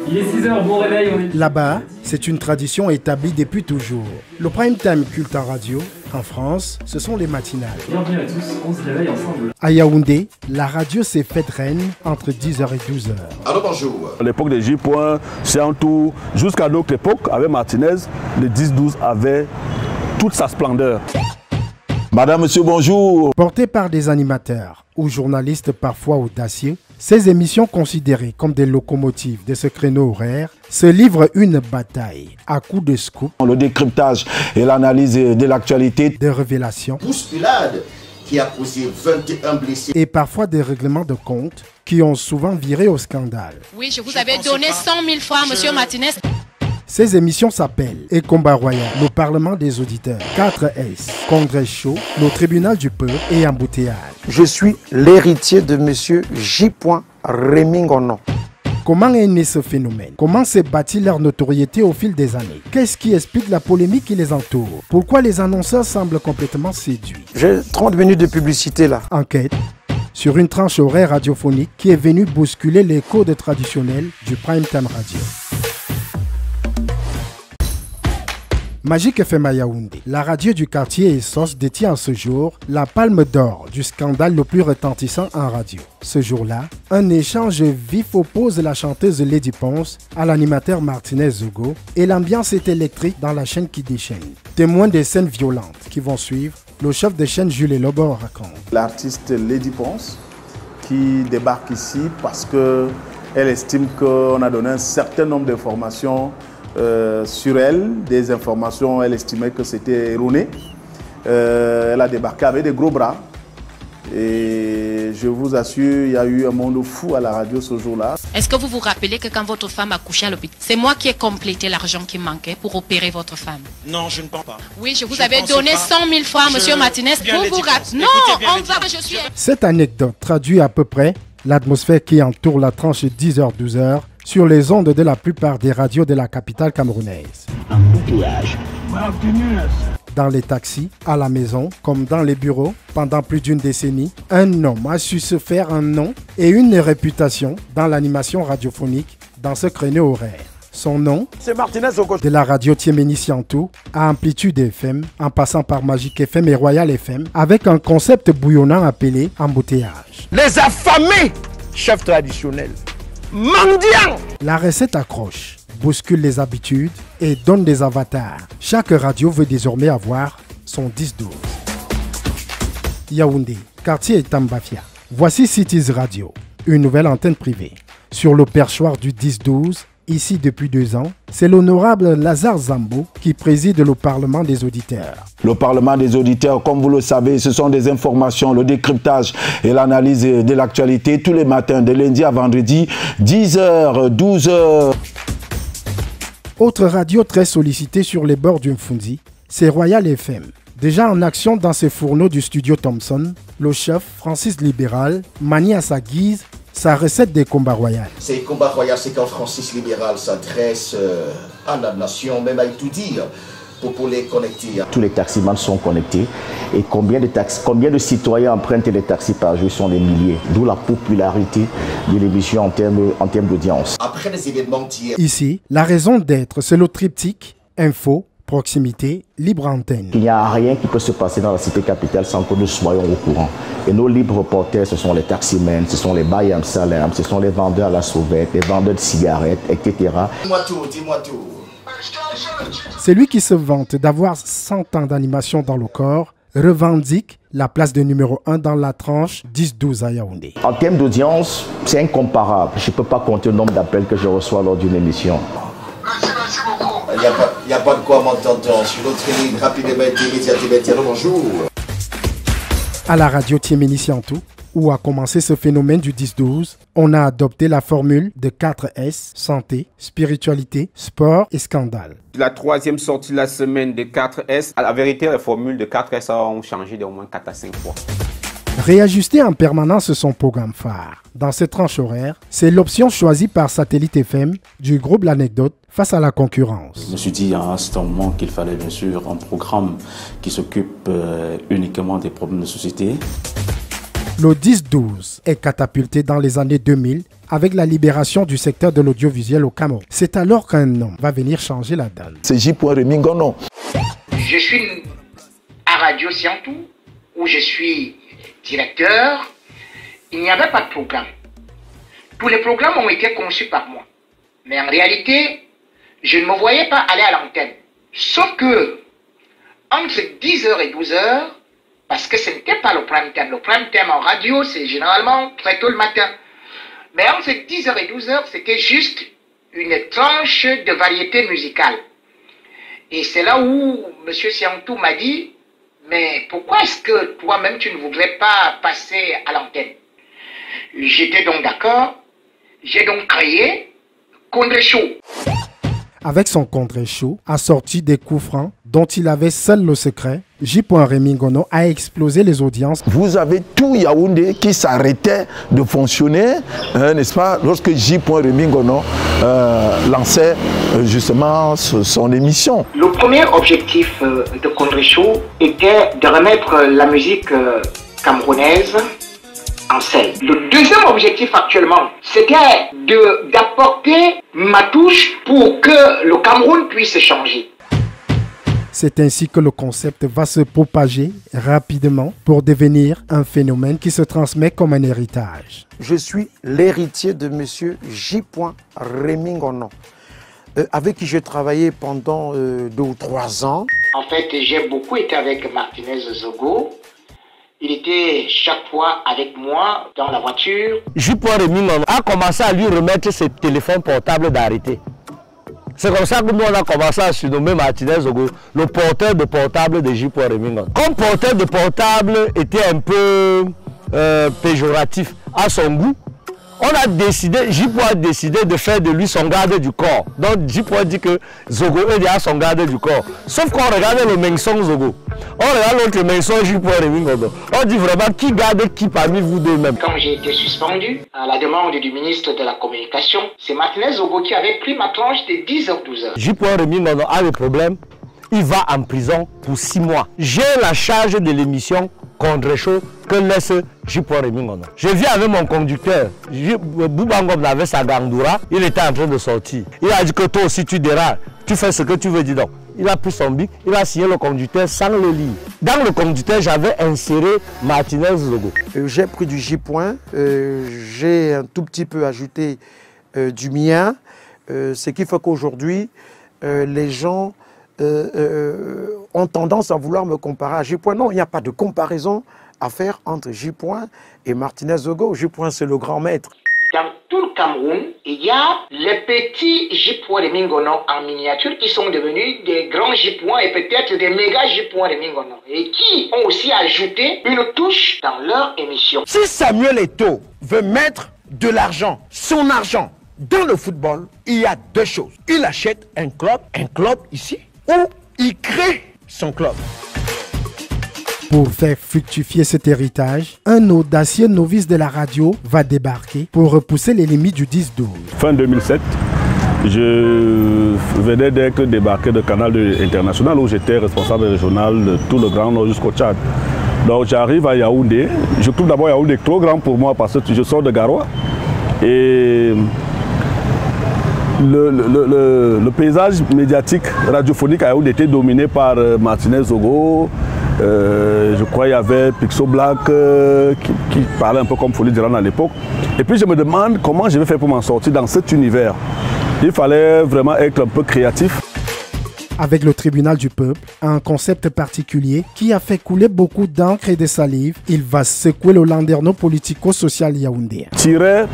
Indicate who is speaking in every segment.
Speaker 1: Il est 6h, bon réveil, on est...
Speaker 2: Là-bas, c'est une tradition établie depuis toujours. Le prime time culte en radio, en France, ce sont les matinales.
Speaker 1: Bienvenue à tous, on se réveille ensemble.
Speaker 2: À Yaoundé, la radio s'est faite reine entre 10h et 12h.
Speaker 3: Alors bonjour.
Speaker 4: À l'époque des J. C'est un tour, jusqu'à notre époque, avec Martinez, le 10-12 avait toute sa splendeur.
Speaker 3: Madame, monsieur, bonjour.
Speaker 2: Portées par des animateurs ou journalistes parfois audacieux, ces émissions considérées comme des locomotives de ce créneau horaire se livrent une bataille à coups de scoop,
Speaker 3: Le décryptage et l'analyse de l'actualité.
Speaker 2: de révélations
Speaker 5: Bousculade qui a causé 21 blessés.
Speaker 2: et parfois des règlements de compte qui ont souvent viré au scandale.
Speaker 6: Oui, je vous avais donné 100 000 fois, monsieur Martinez.
Speaker 2: Ces émissions s'appellent Et Combat Royal, le Parlement des auditeurs, 4S, Congrès chaud, le Tribunal du peuple et Embouteillage.
Speaker 7: Je suis l'héritier de monsieur J. Rémy Ngonon.
Speaker 2: Comment est né ce phénomène? Comment s'est bâtie leur notoriété au fil des années? Qu'est-ce qui explique la polémique qui les entoure? Pourquoi les annonceurs semblent complètement séduits?
Speaker 7: J'ai 30 minutes de publicité là.
Speaker 2: Enquête sur une tranche horaire radiophonique qui est venue bousculer les codes traditionnels du prime time radio. Magique FM à Yaoundé, la radio du quartier Essos détient à ce jour la palme d'or du scandale le plus retentissant en radio. Ce jour-là, un échange vif oppose la chanteuse Lady Ponce à l'animateur Martinez Zogo et l'ambiance est électrique dans la chaîne qui déchaîne. Témoin des scènes violentes qui vont suivre, le chef de chaîne Jules Lobo raconte.
Speaker 4: L'artiste Lady Ponce qui débarque ici parce qu'elle estime qu'on a donné un certain nombre d'informations sur elle, des informations, elle estimait que c'était erroné. Elle a débarqué avec des gros bras. Et je vous assure, il y a eu un monde fou à la radio ce jour-là.
Speaker 6: Est-ce que vous vous rappelez que quand votre femme a couché à l'hôpital, c'est moi qui ai complété l'argent qui manquait pour opérer votre femme?
Speaker 8: Non, je ne pense pas.
Speaker 6: Oui, je vous avais donné 100 000 fois, monsieur Martinez. Vous vous rappelez? Non, on va que je suis...
Speaker 2: Cette anecdote traduit à peu près l'atmosphère qui entoure la tranche 10h-12h sur les ondes de la plupart des radios de la capitale camerounaise. Dans les taxis, à la maison, comme dans les bureaux, pendant plus d'une décennie, un homme a su se faire un nom et une réputation dans l'animation radiophonique dans ce créneau horaire. Son nom,
Speaker 7: C'est Martinez au côté.
Speaker 2: de la radio Tiemeni Siantou à Amplitude FM, en passant par Magique FM et Royal FM, avec un concept bouillonnant appelé Embouteillage.
Speaker 7: Les affamés, chefs traditionnels, mendiants.
Speaker 2: La recette accroche, bouscule les habitudes et donne des avatars. Chaque radio veut désormais avoir son 10-12. Yaoundé, quartier Tambafia. Voici Cities Radio, une nouvelle antenne privée. Sur le perchoir du 10-12, ici depuis 2 ans, c'est l'honorable Lazare Zambo qui préside le Parlement des auditeurs.
Speaker 3: Le Parlement des auditeurs, comme vous le savez, ce sont des informations, le décryptage et l'analyse de l'actualité tous les matins, de lundi à vendredi, 10h, 12h.
Speaker 2: Autre radio très sollicitée sur les bords du Mfundi, c'est Royal FM. Déjà en action dans ses fourneaux du studio Thompson, le chef Francis Libéral manie à sa guise sa recette des combats royaux.
Speaker 5: Ces combats royaux, c'est quand Francis Libéral s'adresse à la nation, même à tout dire, pour les connecter.
Speaker 9: Tous les taximans sont connectés et combien de citoyens empruntent les taxis par jour sont des milliers. D'où la popularité de l'émission en termes d'audience.
Speaker 5: Après les événements d'hier,
Speaker 2: Ici, la raison d'être, c'est le triptyque info, proximité, libre antenne.
Speaker 9: Il n'y a rien qui peut se passer dans la cité capitale sans que nous soyons au courant. Et nos libres reporters, ce sont les taximens, ce sont les Bayam Salam, ce sont les vendeurs à la sauvette, les vendeurs de cigarettes, etc.
Speaker 5: dis-moi tout.
Speaker 2: Celui qui se vante d'avoir 100 ans d'animation dans le corps revendique la place de numéro 1 dans la tranche 10-12 à Yaoundé.
Speaker 9: En termes d'audience, c'est incomparable. Je ne peux pas compter le nombre d'appels que je reçois lors d'une émission.
Speaker 5: Il n'y a pas de quoi m'entendre sur notre ligne rapidement immédiatement. Bonjour.
Speaker 2: À la radio Tiemeni Siantou, où a commencé ce phénomène du 10-12, on a adopté la formule de 4S, santé, spiritualité, sport et scandale.
Speaker 10: La troisième sortie de la semaine de 4S, à la vérité, les formules de 4S ont changé d'au moins 4 à 5 fois.
Speaker 2: Réajuster en permanence son programme phare. Dans cette tranche horaire, c'est l'option choisie par Satellite FM du groupe L'Anecdote face à la concurrence.
Speaker 11: Je me suis dit à ce moment qu'il fallait bien sûr un programme qui s'occupe uniquement des problèmes de société.
Speaker 2: Le 10-12 est catapulté dans les années 2000 avec la libération du secteur de l'audiovisuel au Cameroun. C'est alors qu'un homme va venir changer la donne.
Speaker 3: C'est J. Rémy Ngono.
Speaker 8: Je suis à Radio Siantou, où je suis directeur. Il n'y avait pas de programme. Tous les programmes ont été conçus par moi. Mais en réalité, je ne me voyais pas aller à l'antenne. Sauf que, entre 10h et 12h, parce que ce n'était pas le prime time. Le prime time en radio, c'est généralement très tôt le matin. Mais entre 10h et 12h, c'était juste une tranche de variété musicale. Et c'est là où M. Siantou m'a dit, mais pourquoi est-ce que toi-même tu ne voudrais pas passer à l'antenne? J'étais donc d'accord. J'ai donc créé Condré Show.
Speaker 2: Avec son Condré Show, assorti des coups francs dont il avait seul le secret, J. Rémy Ngono a explosé les audiences.
Speaker 3: Vous avez tout Yaoundé qui s'arrêtait de fonctionner, n'est-ce pas, lorsque J. Rémy Ngono lançait justement son émission.
Speaker 8: Le premier objectif de Condré Show était de remettre la musique camerounaise en scène. Le deuxième objectif actuellement, c'était d'apporter ma touche pour que le Cameroun puisse changer.
Speaker 2: C'est ainsi que le concept va se propager rapidement pour devenir un phénomène qui se transmet comme un héritage.
Speaker 7: Je suis l'héritier de M. J. Rémy Ngono, avec qui j'ai travaillé pendant 2 ou 3 ans.
Speaker 8: En fait, j'ai beaucoup été avec Martinez Zogo. Il était chaque fois avec moi dans la voiture.
Speaker 12: J. Rémy Ngono a commencé à lui remettre ses téléphones portables d'arrêter. C'est comme ça que nous on a commencé à surnommer Martinez Zogo le porteur de portable de J. Rémy Ngono. Comme porteur de portable était un peu péjoratif à son goût, on a décidé, J. a décidé de faire de lui son garde du corps. Donc J. dit que Zogo est déjà son garde du corps. Sauf qu'on regarde le Menson Zogo. On regarde l'autre Menson J. Rémy Ngono. On dit vraiment qui garde qui parmi vous deux même.
Speaker 8: Quand j'ai été suspendu, à la demande du ministre de la Communication, c'est Martinez Zogo qui avait pris ma tranche de 10h-12h.
Speaker 12: J. Rémy Ngono a le problème, il va en prison pour 6 mois. J'ai la charge de l'émission Condré Show que laisse J. Rémy Ngono. Je viens avec mon conducteur. Bouba Ngom avait sa gandoura, il était en train de sortir. Il a dit que toi aussi tu dérailles, tu fais ce que tu veux, dis donc. Il a pris son bic, il a signé le conducteur sans le lire. Dans le conducteur, j'avais inséré Martinez Zogo.
Speaker 7: J'ai pris du J. J'ai un tout petit peu ajouté du mien, ce qui fait qu'aujourd'hui, les gens ont tendance à vouloir me comparer à J. Non, il n'y a pas de comparaison à faire entre J. et Martinez Zogo. J. c'est le grand maître.
Speaker 8: Dans tout le Cameroun, il y a les petits J. Rémy Ngono en miniature qui sont devenus des grands J. et peut-être des méga J. Rémy Ngono et qui ont aussi ajouté une touche dans leur émission.
Speaker 7: Si Samuel Eto'o veut mettre de l'argent, son argent, dans le football, il y a 2 choses. Il achète un club ici, ou il crée son club.
Speaker 2: Pour faire fructifier cet héritage, un audacieux novice de la radio va débarquer pour repousser les limites du 10-12.
Speaker 13: Fin 2007, je venais d'être débarqué de Canal International où j'étais responsable régional de tout le Grand Nord jusqu'au Tchad. Donc j'arrive à Yaoundé. Je trouve d'abord Yaoundé trop grand pour moi parce que je sors de Garoua. Et le paysage médiatique radiophonique à Yaoundé était dominé par Martinez Zogo. Je crois qu'il y avait Pixo Black qui parlait un peu comme Folie Diran à l'époque. Et puis je me demande comment je vais faire pour m'en sortir dans cet univers. Il fallait vraiment être un peu créatif.
Speaker 2: Avec le tribunal du peuple, un concept particulier qui a fait couler beaucoup d'encre et de salive, il va secouer le landerneau politico-social yaoundéen.
Speaker 13: Tirer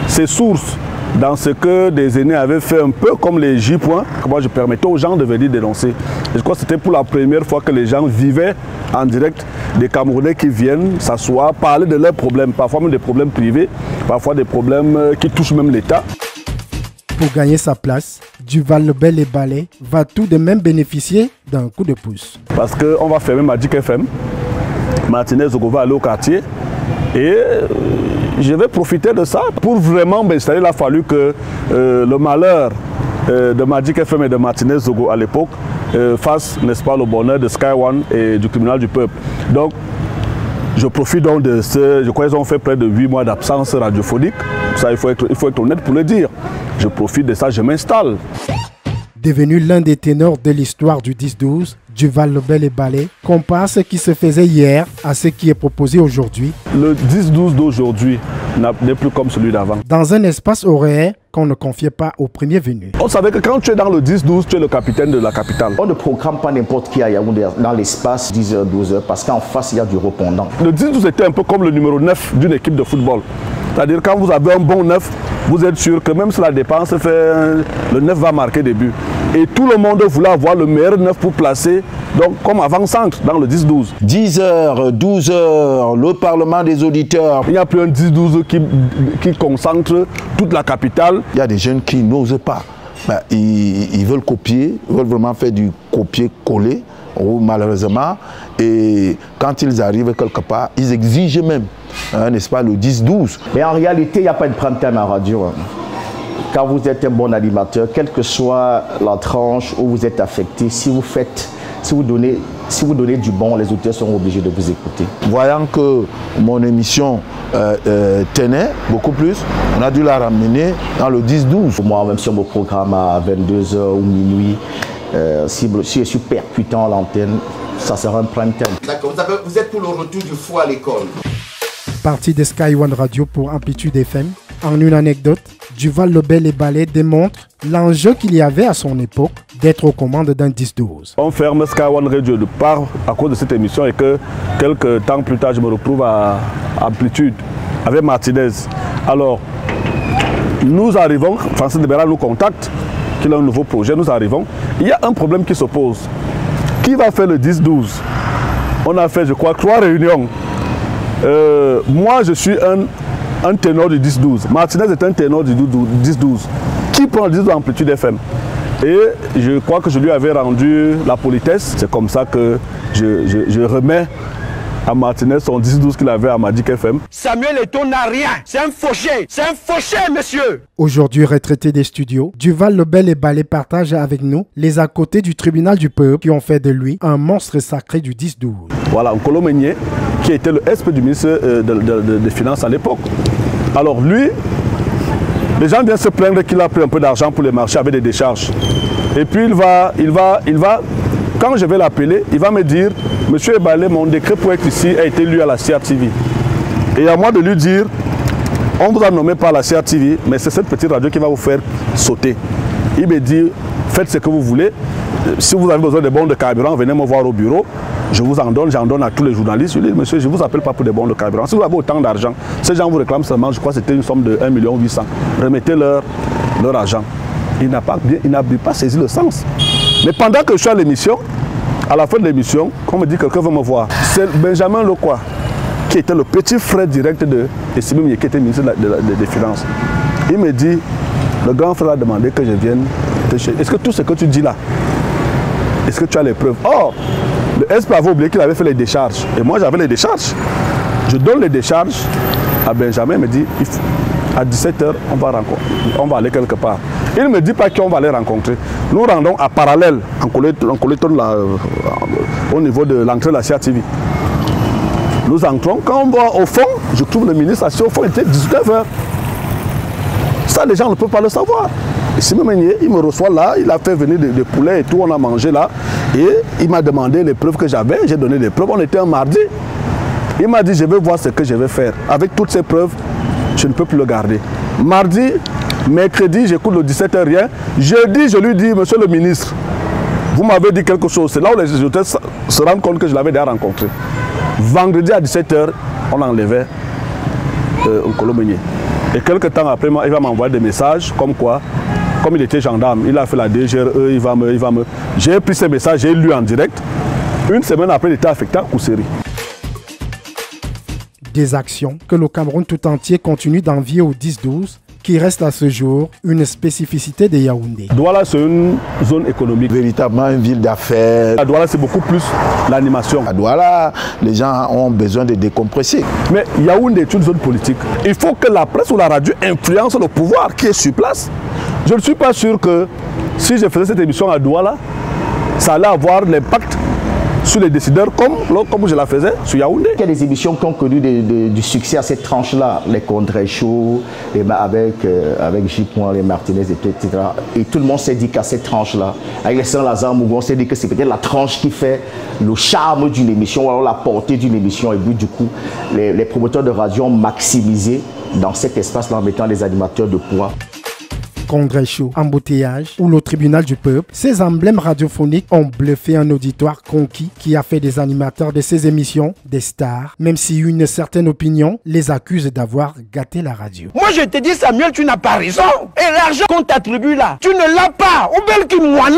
Speaker 13: ses sources dans ce que des aînés avaient fait un peu comme les J. Moi je permettais aux gens de venir dénoncer. Et je crois que c'était pour la première fois que les gens vivaient en direct des Camerounais qui viennent s'asseoir, parler de leurs problèmes, parfois même des problèmes privés, parfois des problèmes qui touchent même l'État.
Speaker 2: Pour gagner sa place, Duval le Bel et Ballet va tout de même bénéficier d'un coup de pouce.
Speaker 13: Parce qu'on va fermer Magic FM, Martinez Zogo va aller au quartier et je vais profiter de ça pour vraiment m'installer. Il a fallu que le malheur de Magic FM et de Martinez Zogo à l'époque fasse, n'est-ce pas, le bonheur de Sky One et du tribunal du peuple. Donc, Je profite donc de ce... Je crois qu'ils ont fait près de 8 mois d'absence radiophonique. Ça, il faut être honnête pour le dire. Je profite de ça, je m'installe.
Speaker 2: Devenu l'un des ténors de l'histoire du 10-12, Duval Lobel et Ballet compare ce qui se faisait hier à ce qui est proposé aujourd'hui.
Speaker 13: Le 10-12 d'aujourd'hui n'est plus comme celui d'avant.
Speaker 2: Dans un espace horaire qu'on ne confiait pas au premier venu.
Speaker 13: On savait que quand tu es dans le 10-12, tu es le capitaine de la capitale.
Speaker 9: On ne programme pas n'importe qui à Yaoundé dans l'espace 10h, 12h parce qu'en face, il y a du répondant.
Speaker 13: Le 10-12 était un peu comme le numéro 9 d'une équipe de football. C'est-à-dire quand vous avez un bon 9, vous êtes sûr que même si la dépense fait, le 9 va marquer des buts. Et tout le monde voulait avoir le meilleur 9 pour placer, donc comme avant-centre dans le 10-12.
Speaker 3: 10h, 12h, le Parlement des auditeurs.
Speaker 13: Il n'y a plus un 10-12 qui concentre toute la capitale.
Speaker 3: Il y a des jeunes qui n'osent pas. Ben, ils veulent copier, ils veulent vraiment faire du copier-coller, malheureusement. Et quand ils arrivent quelque part, ils exigent même, n'est-ce pas, le 10-12.
Speaker 9: Mais en réalité, il n'y a pas de prime time en radio. Quand vous êtes un bon animateur, quelle que soit la tranche où vous êtes affecté, si vous donnez du bon, les auditeurs seront obligés de vous écouter.
Speaker 3: Voyant que mon émission tenait beaucoup plus, on a dû la ramener dans le 10-12.
Speaker 9: Moi, même si on me programme à 22h ou minuit, si je suis percutant à l'antenne, ça sera un prime time.
Speaker 5: D'accord, vous êtes pour le retour du fou à l'école.
Speaker 2: Parti de Sky One Radio pour Amplitude FM. En une anecdote, Duval Lobel et Ballet démontre l'enjeu qu'il y avait à son époque d'être aux commandes d'un 10-12.
Speaker 13: On ferme Sky One Radio de part à cause de cette émission et que quelques temps plus tard, je me retrouve à Amplitude avec Martinez. Alors, nous arrivons, Francis Debera nous contacte, qu'il a un nouveau projet, nous arrivons. Il y a un problème qui se pose. Qui va faire le 10-12? On a fait, je crois, 3 réunions. Moi, je suis un ténor du 10-12. Martinez est un ténor du 10-12. Qui prend le 10-12 Amplitude FM? Et je crois que je lui avais rendu la politesse. C'est comme ça que je remets à Martinez son 10-12 qu'il avait à Magic FM.
Speaker 12: Samuel Eto'o n'a rien. C'est un fauché, monsieur.
Speaker 2: Aujourd'hui retraité des studios, Duval Lobel et Ballet partagent avec nous les à côté du tribunal du peuple qui ont fait de lui un monstre sacré du 10-12.
Speaker 13: Voilà, Nkolo Meigné, qui était le SP du ministre des Finances à l'époque. Alors lui, les gens viennent se plaindre qu'il a pris un peu d'argent pour les marchés avec des décharges. Et puis il va, quand je vais l'appeler, il va me dire, Monsieur Ballet, mon décret pour être ici a été lu à la CRTV. Et à moi de lui dire, on vous a nommé par la CRTV, mais c'est cette petite radio qui va vous faire sauter. Il me dit, faites ce que vous voulez. Si vous avez besoin de bons de carburant, venez me voir au bureau. Je vous en donne, j'en donne à tous les journalistes. Je lui dis, monsieur, je ne vous appelle pas pour des bons de carburant. Si vous avez autant d'argent, ces gens vous réclament seulement, je crois que c'était une somme de 1 800 000. Remettez-leur leur argent. Il n'a pas saisi le sens. Mais pendant que je suis à l'émission, à la fin de l'émission, on me dit quelqu'un veut me voir. C'est Benjamin Lekwa, qui était le petit frère direct de Simim, qui était ministre des Finances. Il me dit, le grand frère a demandé que je vienne te chercher. Est-ce que tout ce que tu dis là, est-ce que tu as les preuves? Or, le SP avait oublié qu'il avait fait les décharges. Et moi, j'avais les décharges. Je donne les décharges à Benjamin. Il me dit, à 17h, on va aller quelque part. Il ne me dit pas qu'on va aller rencontrer. Nous rendons à Parallèle, en collectant au niveau de l'entrée de la CRTV. Nous entrons. Quand on va au fond, je trouve le ministre assis au fond, il était 19h. Ça, les gens ne peuvent pas le savoir. Et Simim Meigné, il me reçoit là, il a fait venir des poulets et tout, on a mangé là. Et il m'a demandé les preuves que j'avais, j'ai donné les preuves. On était un mardi. Il m'a dit, je vais voir ce que je vais faire. Avec toutes ces preuves, je ne peux plus le garder. Mardi, mercredi, j'écoute le 17h, rien. Jeudi, je lui dis, monsieur le ministre, vous m'avez dit quelque chose. C'est là où les auditeurs se rendent compte que je l'avais déjà rencontré. Vendredi à 17h, on enlevait Nkolo Meigné. Et quelques temps après, il va m'envoyer des messages comme quoi, comme il était gendarme, il a fait la DGRE, il va me... J'ai pris ces messages, j'ai lu en direct. Une semaine après, il était affecté à Kousséri.
Speaker 2: Des actions que le Cameroun tout entier continue d'envier au 10-12, qui reste à ce jour une spécificité de Yaoundé.
Speaker 13: Douala, c'est une zone économique.
Speaker 3: Véritablement une ville d'affaires.
Speaker 13: À Douala, c'est beaucoup plus l'animation.
Speaker 3: À Douala, les gens ont besoin de décompresser.
Speaker 13: Mais Yaoundé est une zone politique. Il faut que la presse ou la radio influence le pouvoir qui est sur place. Je ne suis pas sûr que si je faisais cette émission à Douala, ça allait avoir l'impact sur les décideurs comme je la faisais sur Yaoundé.
Speaker 9: Il y a des émissions qui ont connu du succès à cette tranche-là, les Condré Show, avec J. les Martinez, etc. Et tout le monde s'est dit qu'à cette tranche-là, avec les Saint-Lazare Mougon, on s'est dit que c'est peut-être la tranche qui fait le charme d'une émission, ou alors la portée d'une émission. Et puis du coup, les promoteurs de radio ont maximisé dans cet espace-là en mettant les animateurs de poids.
Speaker 2: Congrès chaud, embouteillage ou le tribunal du peuple, ces emblèmes radiophoniques ont bluffé un auditoire conquis qui a fait des animateurs de ces émissions des stars, même si une certaine opinion les accuse d'avoir gâté la radio.
Speaker 7: Moi je te dis Samuel, tu n'as pas raison. Et l'argent qu'on t'attribue là, tu ne l'as pas. Ou bel qui moine,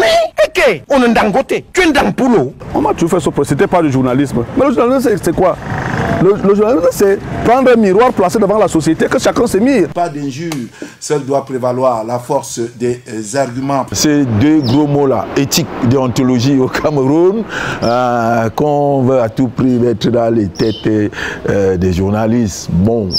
Speaker 7: et on est d'un côté, tu es d'un poulot.
Speaker 13: On m'a toujours fait ce procès, c'était pas du journalisme. Mais le journalisme c'est quoi? Le journalisme c'est prendre un miroir placé devant la société, que chacun se mire.
Speaker 3: Pas d'injure, seul doit prévaloir la force des arguments. Ces deux gros mots-là, éthique, déontologie au Cameroun, qu'on veut à tout prix mettre dans les têtes des journalistes. Bon,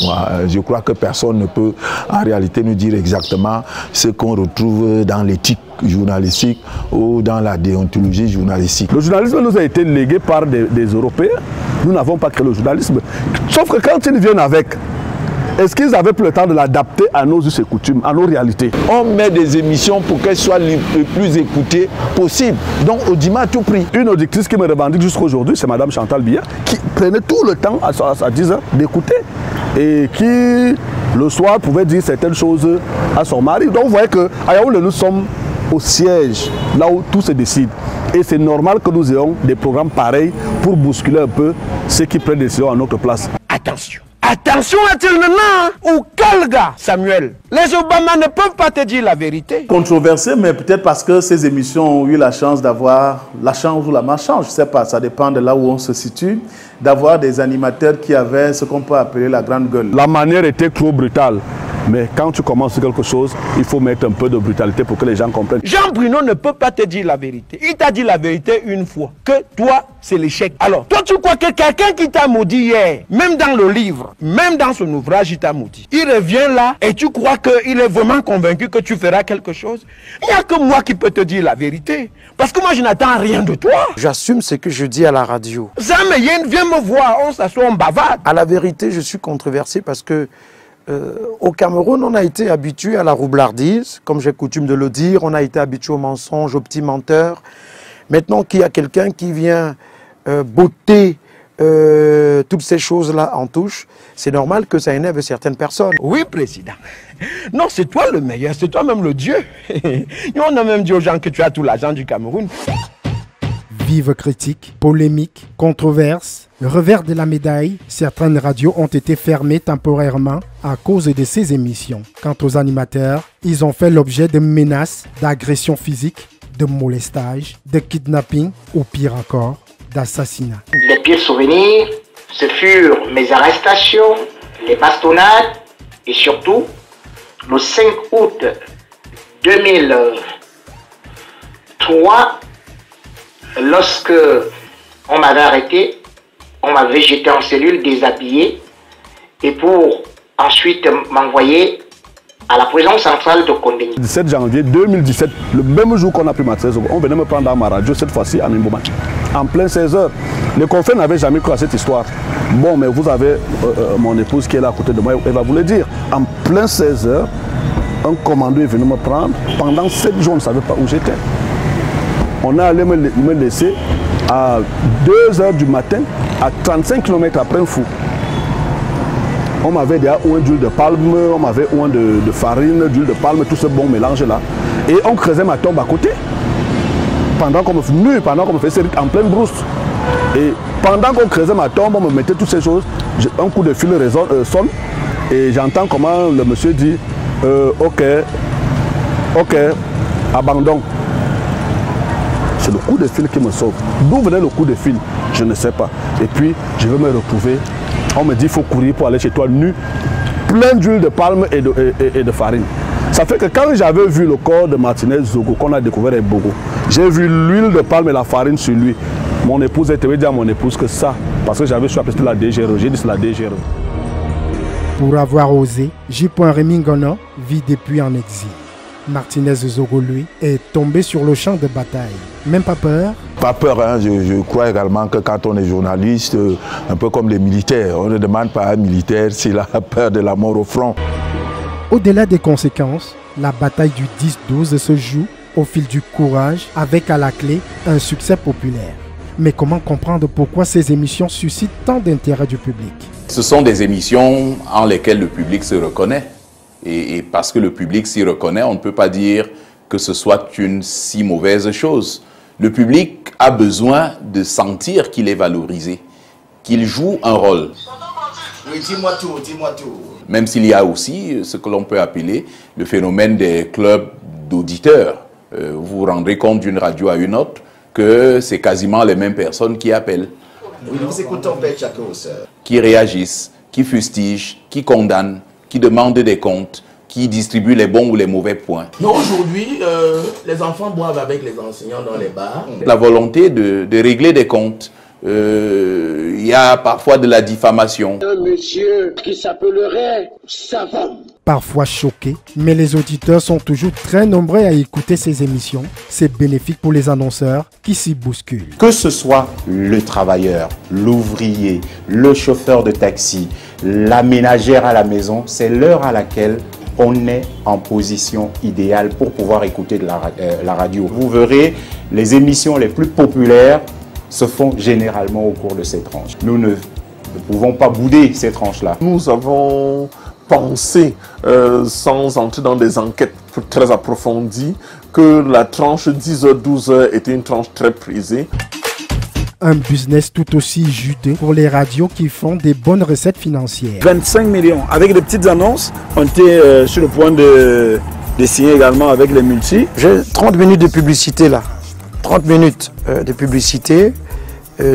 Speaker 3: je crois que personne ne peut en réalité nous dire exactement ce qu'on retrouve dans l'éthique journalistique ou dans la déontologie journalistique.
Speaker 13: Le journalisme nous a été légué par des Européens. Nous n'avons pas créé le journalisme. Sauf que quand ils viennent avec, est-ce qu'ils avaient le temps de l'adapter à nos us et coutumes, à nos réalités?
Speaker 3: On met des émissions pour qu'elles soient les plus écoutées possible. Donc, Audima à tout prix.
Speaker 13: Une auditrice qui me revendique jusqu'à aujourd'hui, c'est Madame Chantal Biya, qui prenait tout le temps à 10 h d'écouter et qui, le soir, pouvait dire certaines choses à son mari. Donc, vous voyez qu'à Yaoundé, nous sommes au siège, là où tout se décide. Et c'est normal que nous ayons des programmes pareils pour bousculer un peu ceux qui prennent des décisions à notre place.
Speaker 7: Attention. Attention à-t-il maintenant ou quel gars, Samuel? Les Obama ne peuvent pas te dire la vérité.
Speaker 4: Controversé, mais peut-être parce que ces émissions ont eu la chance d'avoir la chance ou la malchance, je ne sais pas, ça dépend de là où on se situe, d'avoir des animateurs qui avaient ce qu'on peut appeler la grande gueule.
Speaker 13: La manière était trop brutale. Mais quand tu commences quelque chose, il faut mettre un peu de brutalité pour que les gens comprennent.
Speaker 7: Jean Bruno ne peut pas te dire la vérité. Il t'a dit la vérité une fois, que toi, c'est l'échec. Alors, toi, tu crois que quelqu'un qui t'a maudit hier, même dans le livre, même dans son ouvrage, il t'a maudit. Il revient là et tu crois qu'il est vraiment convaincu que tu feras quelque chose? Il n'y a que moi qui peux te dire la vérité. Parce que moi, je n'attends rien de toi. J'assume ce que je dis à la radio. Zameyen, viens me voir, on s'assoit, on bavarde. À la vérité, je suis controversé parce que au Cameroun, on a été habitué à la roublardise, comme j'ai coutume de le dire. On a été habitué au mensonge, au petit menteur. Maintenant qu'il y a quelqu'un qui vient botter toutes ces choses-là en touche, c'est normal que ça énerve certaines personnes. Oui, président. Non, c'est toi le meilleur, c'est toi-même le Dieu. On a même dit aux gens que tu as tout l'argent du Cameroun.
Speaker 2: Vive critique, polémique, controverse, revers de la médaille, certaines radios ont été fermées temporairement à cause de ces émissions. Quant aux animateurs, ils ont fait l'objet de menaces, d'agressions physiques, de molestage, de kidnapping ou pire encore, d'assassinat.
Speaker 8: Les pires souvenirs, ce furent mes arrestations, les bastonnades et surtout le 5 août 2003, lorsque on m'avait arrêté, on m'avait jeté en cellule, déshabillé, et pour ensuite m'envoyer à la prison centrale de Condé.
Speaker 13: Le 17 janvier 2017, le même jour qu'on a pris ma 13, on venait me prendre dans ma radio, cette fois-ci à Mboma, en plein 16 h. Les confrères n'avaient jamais cru à cette histoire. Bon, mais vous avez mon épouse qui est là à côté de moi, elle va vous le dire. En plein 16 h, un commando est venu me prendre. Pendant 7 jours, on ne savait pas où j'étais. On est allé me laisser à 2 h du matin, à 35 km après un fou. On m'avait déjà un d'huile de palme, on m'avait un de farine, d'huile de palme, tout ce bon mélange là. Et on creusait ma tombe à côté. Pendant qu'on me faisait en pleine brousse. Et pendant qu'on creusait ma tombe, on me mettait toutes ces choses. Un coup de fil sonne. Et j'entends comment le monsieur dit ok, abandon. C'est le coup de fil qui me sauve. D'où venait le coup de fil? Je ne sais pas. Et puis, je veux me retrouver. On me dit qu'il faut courir pour aller chez toi nu, plein d'huile de palme et de farine. Ça fait que quand j'avais vu le corps de Martinez Zogo, qu'on a découvert à Bogo, j'ai vu l'huile de palme et la farine sur lui. Mon épouse était dit à mon épouse que ça, parce que j'avais su appeler la DGRE, j'ai dit c'est la DGRE.
Speaker 2: Pour avoir osé, J. Rémy Ngono vit depuis en exil. Martinez Zogo, lui, est tombé sur le champ de bataille. Même pas peur,
Speaker 3: Pas peur, hein. Je crois également que quand on est journaliste, un peu comme les militaires, on ne demande pas à un militaire s'il a peur de la mort au front.
Speaker 2: Au-delà des conséquences, la bataille du 10-12 se joue au fil du courage avec à la clé un succès populaire. Mais comment comprendre pourquoi ces émissions suscitent tant d'intérêt du public?
Speaker 11: Ce sont des émissions en lesquelles le public se reconnaît. Et parce que le public s'y reconnaît, on ne peut pas dire que ce soit une si mauvaise chose. Le public a besoin de sentir qu'il est valorisé, qu'il joue un rôle.
Speaker 5: Oui, dis-moi tout, dis-moi tout.
Speaker 11: Même s'il y a aussi ce que l'on peut appeler le phénomène des clubs d'auditeurs. Vous vous rendrez compte d'une radio à une autre que c'est quasiment les mêmes personnes qui appellent.
Speaker 5: Oui, nous écoutons Père Chakos.
Speaker 11: Qui réagissent, qui fustigent, qui condamnent, qui demandent des comptes, qui distribuent les bons ou les mauvais points.
Speaker 14: Non, aujourd'hui, les enfants boivent avec les enseignants dans les bars.
Speaker 11: La volonté de régler des comptes. Il y a parfois de la diffamation.
Speaker 15: Un monsieur qui s'appellerait Savant.
Speaker 2: Parfois choqués, mais les auditeurs sont toujours très nombreux à écouter ces émissions. C'est bénéfique pour les annonceurs qui s'y bousculent.
Speaker 16: Que ce soit le travailleur, l'ouvrier, le chauffeur de taxi, la ménagère à la maison, c'est l'heure à laquelle on est en position idéale pour pouvoir écouter de la radio. Vous verrez, les émissions les plus populaires se font généralement au cours de ces tranches. Nous ne pouvons pas bouder ces tranches-là.
Speaker 14: Nous avons pensé, sans entrer dans des enquêtes très approfondies, que la tranche 10h-12h était une tranche très prisée.
Speaker 2: Un business tout aussi juteux pour les radios qui font des bonnes recettes financières.
Speaker 13: 25 millions. Avec des petites annonces, on était sur le point de signer également avec les multis.
Speaker 7: J'ai 30 minutes de publicité là. 30 minutes de publicité,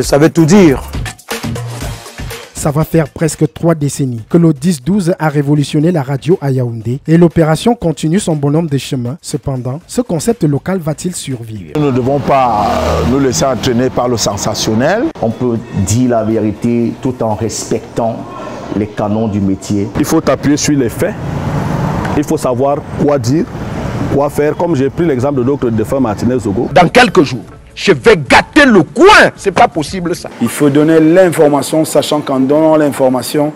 Speaker 7: ça veut tout dire.
Speaker 2: Ça va faire presque 3 décennies que le 10-12 a révolutionné la radio à Yaoundé et l'opération continue son bonhomme de chemin. Cependant, ce concept local va-t-il survivre?
Speaker 3: Nous ne devons pas nous laisser entraîner par le sensationnel.
Speaker 9: On peut dire la vérité tout en respectant les canons du métier.
Speaker 13: Il faut t'appuyer sur les faits. Il faut savoir quoi dire, quoi faire. Comme j'ai pris l'exemple de notre défunt Martinez Zogo.
Speaker 15: Dans quelques jours, je vais gâter le coin. C'est pas possible ça.
Speaker 13: Il faut donner l'information, sachant qu'en donnant l'information,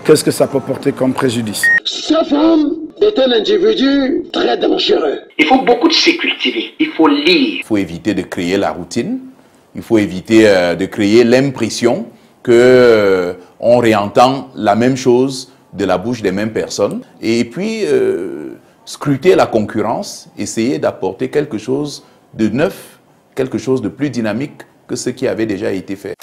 Speaker 13: qu'est-ce que ça peut porter comme préjudice?
Speaker 15: Sa femme est un individu très dangereux.
Speaker 8: Il faut beaucoup de se cultiver. Il faut lire.
Speaker 11: Il faut éviter de créer la routine. Il faut éviter de créer l'impression que on réentend la même chose de la bouche des mêmes personnes. Et puis, scruter la concurrence, essayer d'apporter quelque chose de neuf, quelque chose de plus dynamique que ce qui avait déjà été fait.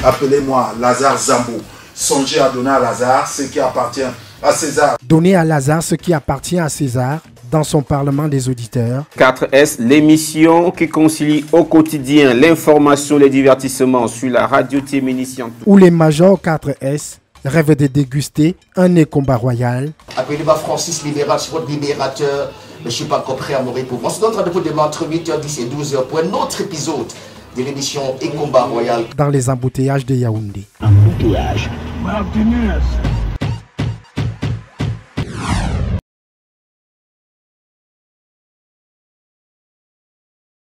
Speaker 17: Appelez-moi Lazare Zambo. Songez à donner à Lazare ce qui appartient à César.
Speaker 2: Donner à Lazare ce qui appartient à César dans son Parlement des auditeurs.
Speaker 10: 4S, l'émission qui concilie au quotidien l'information et le divertissement sur la radio Téménician.
Speaker 2: Où les majors 4S rêvent de déguster un Ekomba royal.
Speaker 5: Appelez-moi Francis Libéral, je suis votre libérateur. Mais je ne suis pas encore prêt à mourir pour vous. On se donne rendez-vous demain entre 8h10 et 12h pour un autre épisode de l'émission Ekomba Royal.
Speaker 2: Dans les embouteillages de Yaoundé.
Speaker 15: Embouteillage.